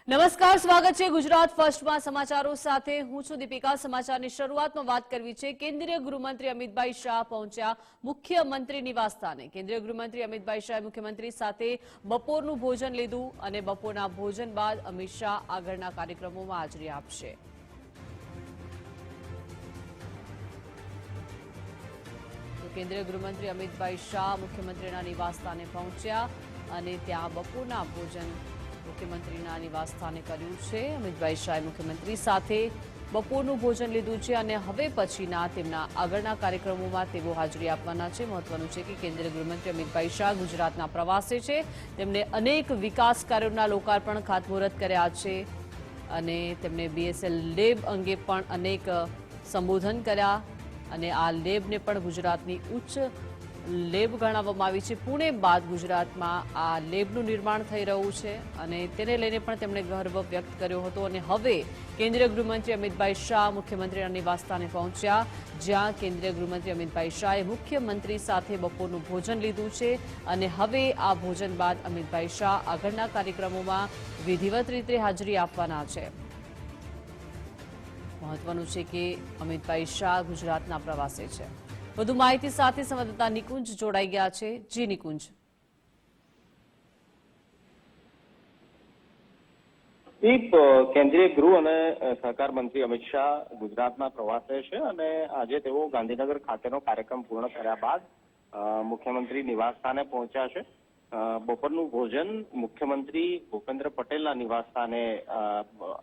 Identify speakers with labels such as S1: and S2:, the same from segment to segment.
S1: નમસ્કાર, સ્વાગત છે ગુજરાત ફર્સ્ટમાં સમાચારો સાથે। હું છું દીપિકા। સમાચારની શરૂઆતમાં વાત કરવી છે। કેન્દ્રીય ગૃહમંત્રી અમિતભાઈ શાહ પહોંચ્યા મુખ્યમંત્રી નિવાસસ્થાને। કેન્દ્રીય ગૃહમંત્રી અમિતભાઈ શાહે મુખ્યમંત્રી સાથે બપોરનું ભોજન લીધું અને બપોરના ભોજન બાદ અમિત શાહ આગળના કાર્યક્રમોમાં હાજરી આપશે। કેન્દ્રીય ગૃહમંત્રી અમિતભાઈ શાહ મુખ્યમંત્રીના નિવાસસ્થાને પહોંચ્યા અને ત્યાં બપોરના ભોજન મુખ્યમંત્રીના નિવાસસ્થાને કર્યું છે। અમિતભાઈ શાહે મુખ્યમંત્રી સાથે બપોરનું ભોજન લીધું છે અને હવે પછીના તેમના આગળના કાર્યક્રમોમાં તેઓ હાજરી આપવાના છે। મહત્વનું છે કે કેન્દ્રીય ગૃહમંત્રી અમિતભાઈ શાહ ગુજરાતના પ્રવાસે છે। તેમણે અનેક વિકાસ કાર્યોના લોકાર્પણ ખાતમુહૂર્ત કર્યા છે અને તેમણે બીએસએલ લેબ અંગે પણ અનેક સંબોધન કર્યા અને આ લેબને પણ ગુજરાતની ઉચ્ચ લેબ ગણાવવામાં આવી છે। પુણે બાદ ગુજરાતમાં આ લેબનું નિર્માણ થઈ રહ્યું છે અને તેને લઈને પણ તેમણે ગર્વ વ્યક્ત કર્યો હતો અને હવે કેન્દ્રીય ગૃહમંત્રી અમિતભાઈ શાહ મુખ્યમંત્રીના નિવાસસ્થાને પહોંચ્યા, જ્યાં કેન્દ્રીય ગૃહમંત્રી અમિતભાઈ શાહે મુખ્યમંત્રી સાથે બપોરનું ભોજન લીધું છે અને હવે આ ભોજન બાદ અમિતભાઈ શાહ આગળના કાર્યક્રમોમાં વિધિવત રીતે હાજરી આપવાના છે। મહત્વનું છે કે અમિતભાઈ શાહ ગુજરાતના પ્રવાસે છે। વધુ માહિતી સાથે સંવાદદાતા નિકુંજ જોડાઈ ગયા છે। જી નિકુંજ।
S2: કેન્દ્રીય ગૃહ અને સહકાર મંત્રી અમિત શાહ ગુજરાતના પ્રવાસે છે અને આજે તેઓ ગાંધીનગર ખાતેનો કાર્યક્રમ પૂર્ણ કર્યા બાદ મુખ્યમંત્રી નિવાસસ્થાને પહોંચ્યા છે। બપોરનું ભોજન મુખ્યમંત્રી ભૂપેન્દ્ર પટેલના નિવાસસ્થાને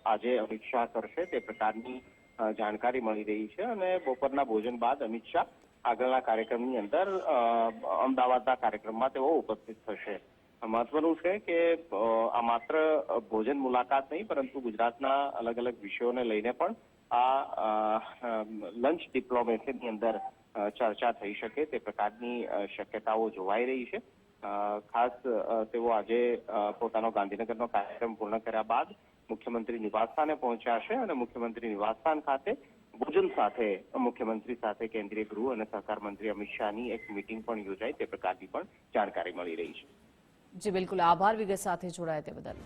S2: આજે અમિત શાહ કરશે તે પ્રકારની જાણકારી મળી રહી છે અને બપોરના ભોજન બાદ અમિત શાહ આગળના કાર્યક્રમની અંદર અમદાવાદના કાર્યક્રમમાં તેઓ ઉપસ્થિત થશે। મહત્વનું છે કે આ માત્ર ભોજન મુલાકાત નહીં પરંતુ ગુજરાતના અલગ અલગ વિષયોને લઈને પણ આ લંચ ડિપ્લોમેસીની અંદર ચર્ચા થઈ શકે તે પ્રકારની શક્યતાઓ જોવાઈ રહી છે। ખાસ તેઓ આજે પોતાનો ગાંધીનગરનો કાર્યક્રમ પૂર્ણ કર્યા બાદ મુખ્યમંત્રી નિવાસસ્થાને પહોંચ્યા છે અને મુખ્યમંત્રી નિવાસસ્થાન ખાતે ભોજન સાથે મુખ્યમંત્રી સાથે કેન્દ્રીય ગૃહ અને સહકાર મંત્રી અમિત શાહની એક મીટિંગ પણ યોજાઈ તે પ્રકારની પણ જાણકારી મળી રહી છે।
S1: જી બિલકુલ, આભાર વિગત સાથે જોડાયા તે બદલ।